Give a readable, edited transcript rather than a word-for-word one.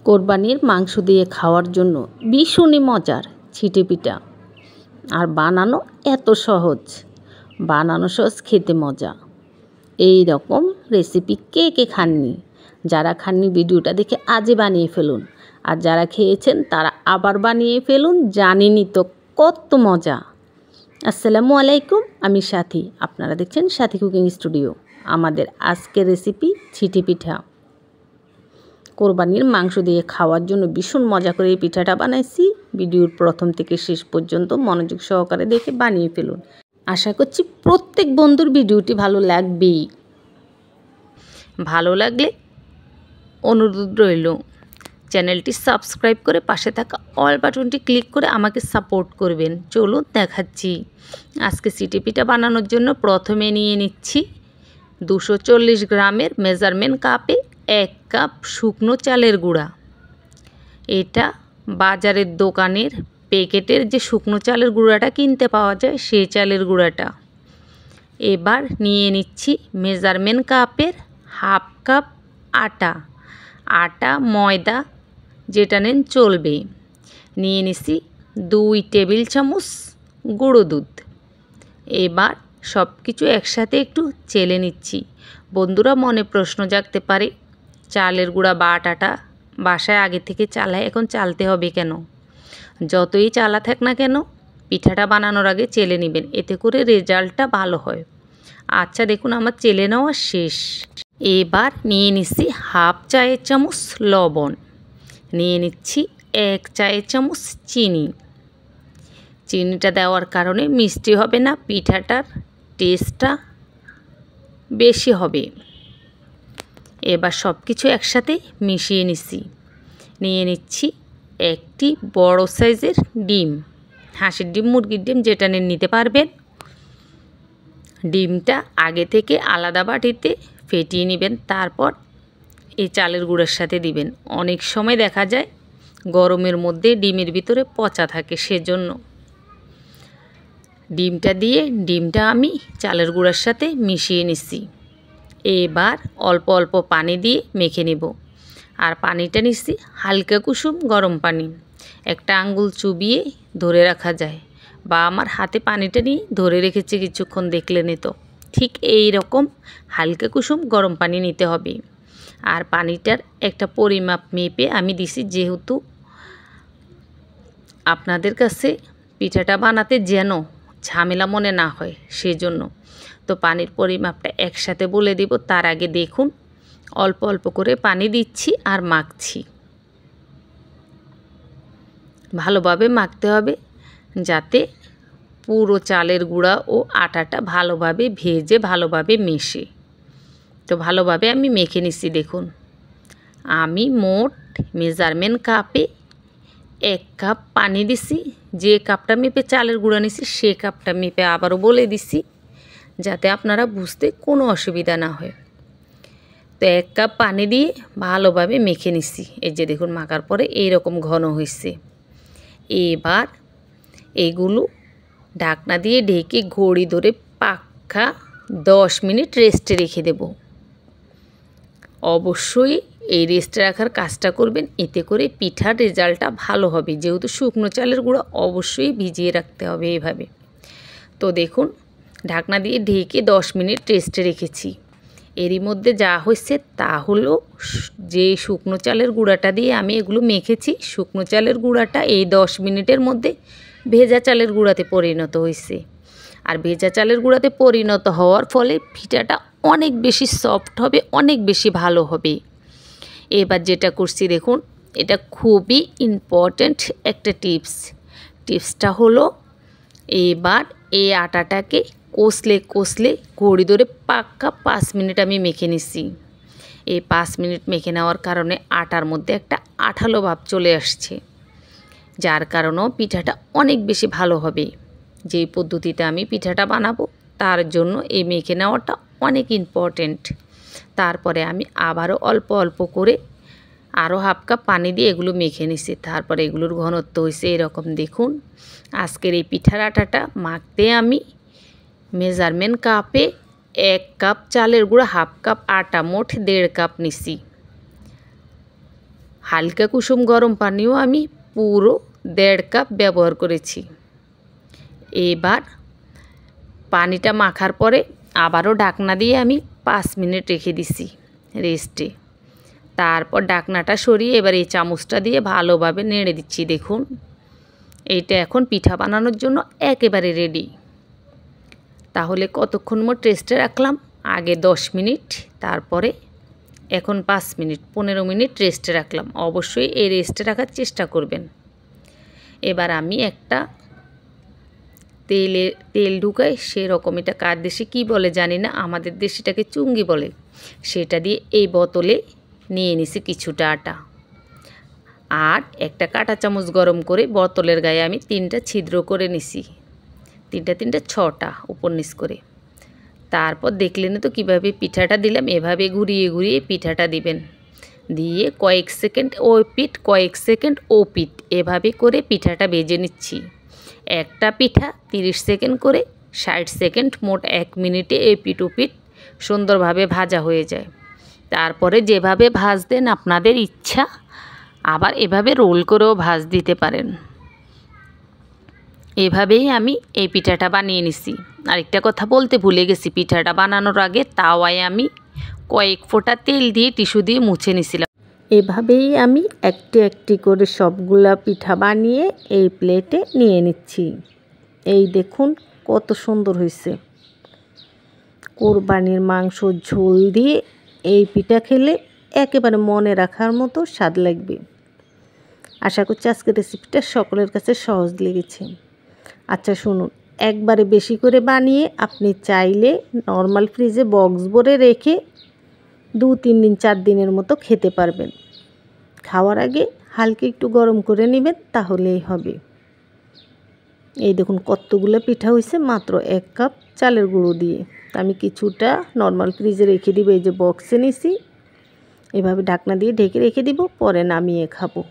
কোরবানির মাংস দিয়ে খাওয়ার জন্য ভীষণই মজার ছিটে পিঠা। আর বানানো এত সহজ, বানানো সহজ, খেতে মজা। এই রকম রেসিপি কে কে খাননি? যারা খাননি ভিডিওটা দেখে আজই বানিয়ে ফেলুন, আর যারা খেয়েছেন তারা আবার বানিয়ে ফেলুন। জানেনই তো কত মজা। আসসালামু আলাইকুম, আমি সাথী, আপনারা দেখছেন সাথী কুকিং স্টুডিও। আমাদের আজকের রেসিপি ছিটে পিঠা। কোরবানির মাংস দিয়ে খাওয়ার জন্য ভীষণ মজা করে এই পিঠাটা বানাইছি। ভিডিওর প্রথম থেকে শেষ পর্যন্ত মনোযোগ সহকারে দেখে বানিয়ে ফেলুন। আশা করছি প্রত্যেক বন্ধুর ভিডিওটি ভালো লাগবেই। ভালো লাগলে অনুরোধ রইল, চ্যানেলটি সাবস্ক্রাইব করে পাশে থাকা অল বাটনটি ক্লিক করে আমাকে সাপোর্ট করবেন। চলুন দেখাচ্ছি। আজকে ছিটে পিঠা বানানোর জন্য প্রথমে নিয়ে নিচ্ছি 240 গ্রামের মেজারমেন্ট কাপে 1 কাপ শুকনো চালের গুঁড়া। এটা বাজারের দোকানের প্যাকেটের যে শুকনো চালের গুঁড়াটা কিনতে পাওয়া যায় সেই চালের গুঁড়াটা। এবার নিয়ে নিচ্ছি মেজারমেন্ট কাপের হাফ কাপ আটা ময়দা যেটা নেন চলবে। নিয়ে নিচ্ছি 2 টেবিল চামচ গুঁড়ো দুধ। এবার সব কিছু একসাথে একটু চেলে নিচ্ছি। বন্ধুরা, মনে প্রশ্ন জাগতে পারে, চালের গুঁড়া বা আটাটা বাসায় আগে থেকে চালায়, এখন চালতে হবে কেন? যতই চালা থাক না কেন, পিঠাটা বানানোর আগে চেলে নেবেন, এতে করে রেজাল্টটা ভালো হয়। আচ্ছা, দেখুন আমার চেলে নেওয়া শেষ। এবার নিয়ে নিচ্ছি হাফ চায়ের চামচ লবণ, নিয়ে নিচ্ছি 1 চায়ের চামচ চিনি। চিনিটা দেওয়ার কারণে মিষ্টি হবে না, পিঠাটার টেস্টটা বেশি হবে। এবার সব কিছু একসাথে মিশিয়ে নিচ্ছি। নিয়ে নিচ্ছি একটি বড় সাইজের ডিম, হাঁসের ডিম, মুরগির ডিম যেটা নিতে পারবেন। ডিমটা আগে থেকে আলাদা বাটিতে ফেটিয়ে নেবেন, তারপর এই চালের গুঁড়োর সাথে দিবেন। অনেক সময় দেখা যায় গরমের মধ্যে ডিমের ভিতরে পচা থাকে, সেজন্য ডিমটা আমি চালের গুঁড়ার সাথে মিশিয়ে নিচ্ছি। এবার অল্প অল্প পানি দিয়ে মেখে নেব। আর পানিটা নিচ্ছি হালকা কুসুম গরম পানি। একটা আঙ্গুল চুবিয়ে ধরে রাখা যায়, বা আমার হাতে পানিটা নিয়ে ধরে রেখেছি কিছুক্ষণ, দেখলেন তো। ঠিক এই রকম হালকা কুসুম গরম পানি নিতে হবে। আর পানিটার একটা পরিমাপ মেপে আমি দিছি, যেহেতু আপনাদের কাছে পিঠাটা বানাতে যেন ঝামেলা মনে না হয় সেজন্য। তো পানির পরিমাপটা একসাথে বলে দিব। তার আগে দেখুন অল্প অল্প করে পানি দিচ্ছি আর মাখছি। ভালোভাবে মাখতে হবে যাতে পুরো চালের গুঁড়া ও আটাটা ভালোভাবে ভেজে ভালোভাবে মেশে। তো ভালোভাবে আমি মেখে নিচ্ছি। দেখুন আমি মোট মেজারমেন্ট কাপে 1 কাপ পানি দিছি। যে কাপটা মেপে চালের গুঁড়া নিছি সে কাপটা মেপে আবারও বলে দিছি, যাতে আপনারা বুঝতে কোনো অসুবিধা না হয়। তো 1 কাপ পানি দিয়ে ভালোভাবে মেখে নিচ্ছি। এই যে দেখুন মাখার পরে এইরকম ঘন হয়েছে। এবার এইগুলো ঢাকনা দিয়ে ঢেকে ঘড়ি ধরে পাক্কা 10 মিনিট রেস্টে রেখে দেব। অবশ্যই এই রেস্টে রাখার কাজটা করবেন, এতে করে পিঠার রেজাল্টটা ভালো হবে। যেহেতু শুকনো চালের গুঁড়া অবশ্যই ভিজিয়ে রাখতে হবে এভাবে। তো দেখুন ঢাকনা দিয়ে ঢেকে 10 মিনিট রেস্টে রেখেছি। এরই মধ্যে যা হয়েছে তা হলো, যে শুকনো চালের গুঁড়াটা দিয়ে আমি এগুলো মেখেছি, শুকনো চালের গুঁড়াটা এই 10 মিনিটের মধ্যে ভেজা চালের গুঁড়াতে পরিণত হয়েছে। আর ভেজা চালের গুঁড়াতে পরিণত হওয়ার ফলে পিঠাটা অনেক বেশি সফট হবে, অনেক বেশি ভালো হবে। এবার যেটা করছি দেখুন, এটা খুবই ইম্পর্ট্যান্ট একটা টিপসটা হলো, এবার এই আটাটাকে কষলে ঘড়ি ধরে পাক্কা 5 মিনিট আমি মেখে নিচ্ছি। এই 5 মিনিট মেখে নেওয়ার কারণে আটার মধ্যে একটা আঠালো ভাব চলে আসছে, যার কারণেও পিঠাটা অনেক বেশি ভালো হবে। যেই পদ্ধতিতে আমি পিঠাটা বানাবো তার জন্য এই মেখে নেওয়াটা অনেক ইম্পর্ট্যান্ট। তারপরে আমি আবারও অল্প অল্প করে আরও হাফ কাপ পানি দিয়ে এগুলো মেখে নিচ্ছি। তারপরে এগুলোর ঘনত্ব হয়েছে এরকম। দেখুন আজকের এই পিঠার আটাটা মাখতে আমি মেজারমেন্ট কাপে 1 কাপ চালের গুঁড়া, হাফ কাপ আটা, মোট 1.5 কাপ নিচ্ছি। হালকা কুসুম গরম পানিও আমি পুরো 1.5 কাপ ব্যবহার করেছি। এবার পানিটা মাখার পরে আবারও ঢাকনা দিয়ে আমি 5 মিনিট রেখে দিছি রেস্টে। তারপর ঢাকনাটা সরিয়ে এবার এই চামচটা দিয়ে ভালোভাবে নেড়ে দিচ্ছি। দেখুন এইটা এখন পিঠা বানানোর জন্য একেবারে রেডি। তাহলে কতক্ষণ মোট রেস্টে রাখলাম? আগে 10 মিনিট, তারপরে এখন 5 মিনিট, 15 মিনিট রেস্টে রাখলাম। অবশ্যই এই রেস্টে রাখার চেষ্টা করবেন। এবার আমি একটা তেল ঢুকাই, সেরকম এটা কার দেশে কী বলে জানি না, আমাদের দেশে এটাকে চুঙ্গি বলে। সেটা দিয়ে এই বোতলে নিয়ে নিছি কিছুটা আটা, আর একটা কাঁটা চামচ গরম করে বোতলের গায়ে আমি 3টা ছিদ্র করে নিছি, 3টা 6টা উপর নিচ করে। তারপর দেখলেন তো কীভাবে পিঠাটা দিলাম, এভাবে ঘুরিয়ে ঘুরিয়ে পিঠাটা দিবেন। দিয়ে কয়েক সেকেন্ড ও পিঠ, কয়েক সেকেন্ড ও পিঠ, এভাবে করে পিঠাটা ভেজে নিচ্ছি। একটা পিঠা 30 সেকেন্ড করে 60 সেকেন্ড, মোট 1 মিনিটে এই পিঠ ও পিঠ সুন্দরভাবে ভাজা হয়ে যায়। তারপরে যেভাবে ভাজতেন আপনাদের ইচ্ছা, আবার এভাবে রোল করেও ভাজ দিতে পারেন। এভাবেই আমি এই পিঠাটা বানিয়ে নিছি। আরেকটা কথা বলতে ভুলে গেছি, পিঠাটা বানানোর আগে তাওয়ায় আমি কয়েক ফোঁটা তেল দিয়ে টিস্যু দিয়ে মুছে নিছিলাম। এভাবেই আমি একটি একটি করে সবগুলা পিঠা বানিয়ে এই প্লেটে নিয়ে নিচ্ছি। এই দেখুন কত সুন্দর হয়েছে। কোরবানির মাংস ঝোল দিয়ে এই পিঠা খেলে একেবারে মনে রাখার মতো স্বাদ লাগবে। আশা করছি আজকের রেসিপিটা সকলের কাছে সহজ লেগেছে। আচ্ছা শুনুন, একবারে বেশি করে বানিয়ে আপনি চাইলে নর্মাল ফ্রিজে বক্স ভরে রেখে 2-3 দিন 4 দিনের মতো খেতে পারবেন। খাওয়ার আগে হালকা একটু গরম করে নেবেন, তাহলেই হবে। এই দেখুন কতগুলো পিঠা হয়েছে মাত্র 1 কাপ চালের গুঁড়ো দিয়ে। তো আমি কিছুটা নর্মাল ফ্রিজে রেখে দিব, এই যে বক্সে নিছি, এভাবে ঢাকনা দিয়ে ঢেকে রেখে দিব, পরে নামিয়ে খাবো।